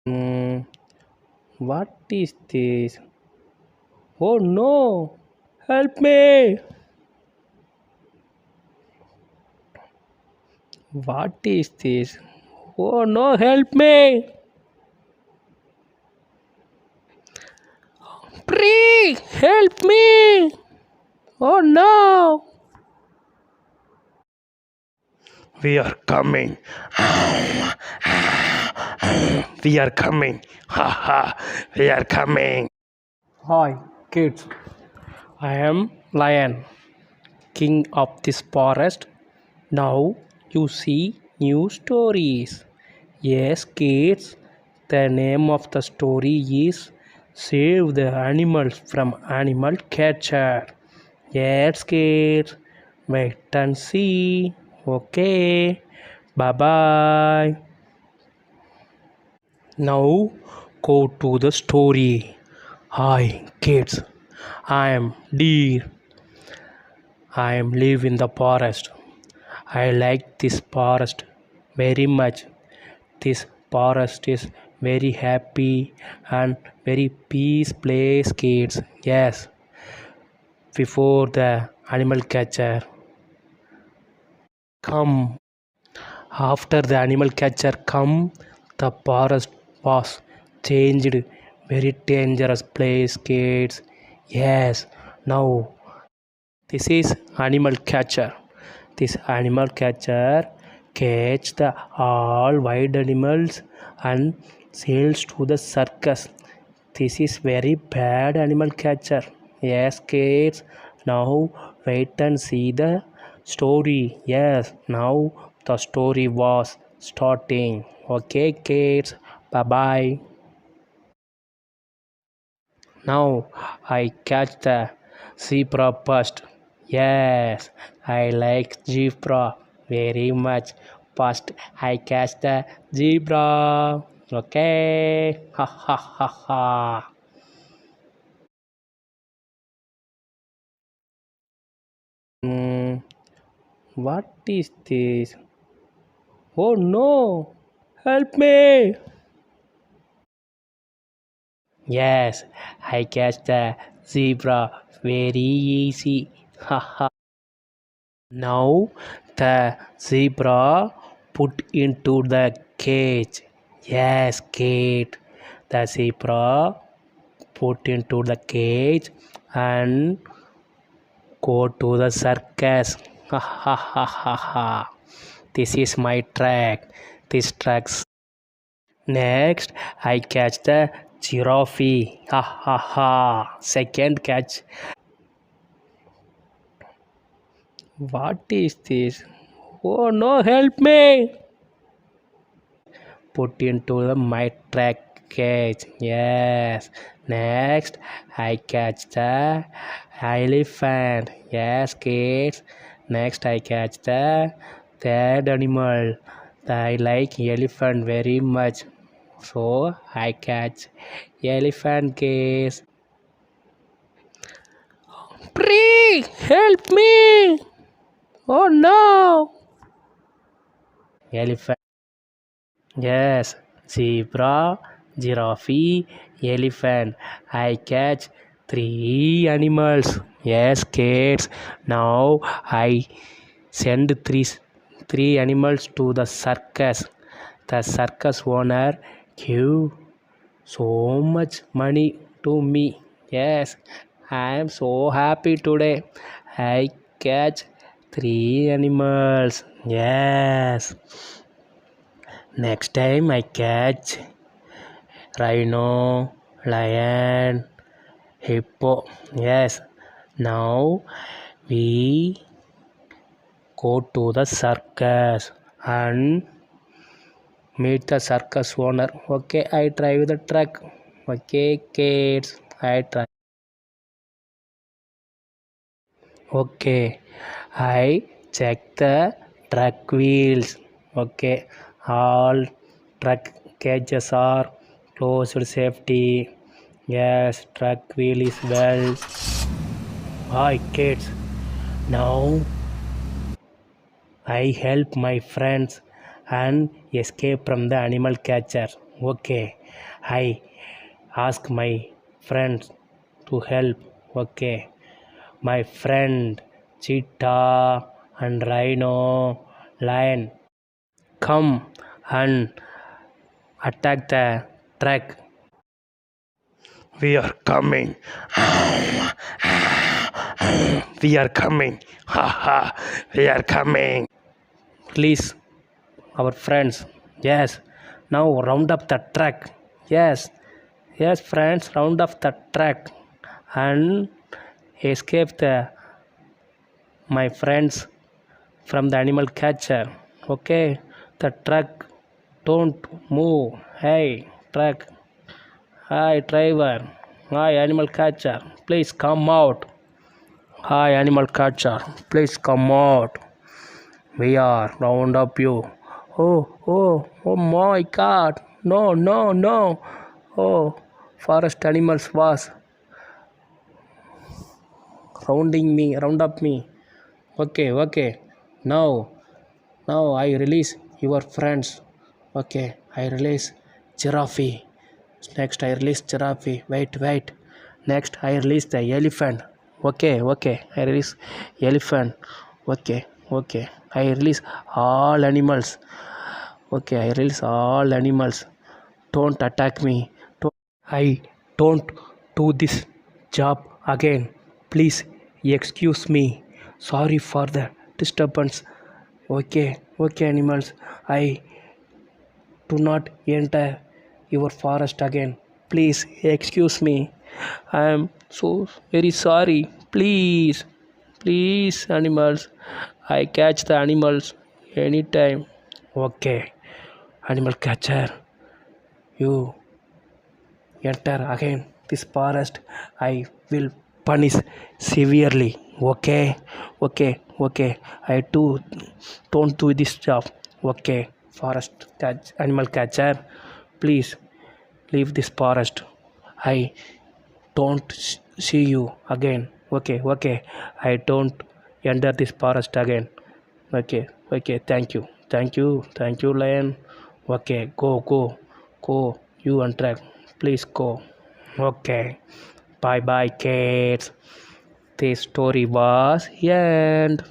Hmm, what is this? Oh no! Help me! What is this? Oh no! Help me! Tree! Help me! Oh no! We are coming. We are coming. Ha ha! We are coming. Hi, kids. I am Lion, king of this forest. Now you see new stories. Yes, kids. The name of the story is Save the Animals from Animal Catcher. Yes, kids. Wait and see. Okay. Bye bye. Now go to the story. Hi, kids. I am Deer. I am live in the forest. I like this forest very much. This forest is very happy and very peace place, kids. Yes, before the animal catcher come, after the animal catcher come, the forest was changed. Very dangerous place, kids. Yes, now this is animal catcher. This animal catcher catch the all wild animals and sells to the circus. This is very bad animal catcher. Yes, kids. Now wait and see the story. Yes, now the story was starting. Okay, kids. Bye bye. Now I catch the zebra first. Yes, I like zebra very much. First, I catch the zebra. Okay, ha ha ha ha. Hmm, what is this? Oh no! Help me! Yes, I catch the zebra very easy. Ha ha. Now the zebra put into the cage. Yes, Kate. The zebra put into the cage and go to the circus. Ha ha ha ha ha. This is my track. This tracks. Next, I catch the giraffe. Ha ha ha. Second catch. What is this? Oh no, help me! Put into the my track cage. Yes. Next, I catch the elephant. Yes, kids. Next, I catch the third animal. I like elephant very much. So I catch elephant case. Tree, help me! Oh no! Elephant. Yes, zebra, giraffe, elephant. I catch three animals. Yes, kids. Now I send three animals to the circus. The circus owner give so much money to me. Yes, I am so happy today. I catch three animals. Yes. Next time I catch rhino, lion, hippo. Yes. Now we go to the circus and meet the circus owner. Okay, I drive the truck. Okay, kids, I try. Okay, I check the truck wheels. Okay, all truck cages are closed safety. Yes, truck wheel is well. Hi kids, now I help my friends and escape from the animal catcher. Okay, I ask my friends to help. Okay. My friend cheetah and rhino lion come and attack the truck. We are coming. We are coming. Ha ha. We are coming. Please, our friends. Yes. Now round up the truck. Yes. Yes, friends, round up the truck and escape the my friends from the animal catcher. Okay. The truck don't move. Hey, truck. Hi, driver. Hi, animal catcher. Please come out. Hi, animal catcher. Please come out. We are round up you. Oh my God. No, no, no. Oh, forest animals was round up me. Okay. Now, now I release your friends. Okay, I release giraffe. Next, I release giraffe. Wait. Next, I release the elephant. Okay. I release elephant. Okay. I release all animals. Okay, I release all animals. Don't attack me. I don't do this job again. Please excuse me. Sorry for the disturbance. Okay, animals. I do not enter your forest again. Please excuse me. I am so very sorry. Please, animals. I catch the animals anytime. Okay, animal catcher, you enter again this forest. I will punish severely. Okay. I do don't do this job. Okay, animal catcher, please leave this forest. I don't see you again. Okay. I don't enter this forest again. Okay. Thank you, lion. Okay, go. You and track. Please go. Okay. Bye, kids. This story was end.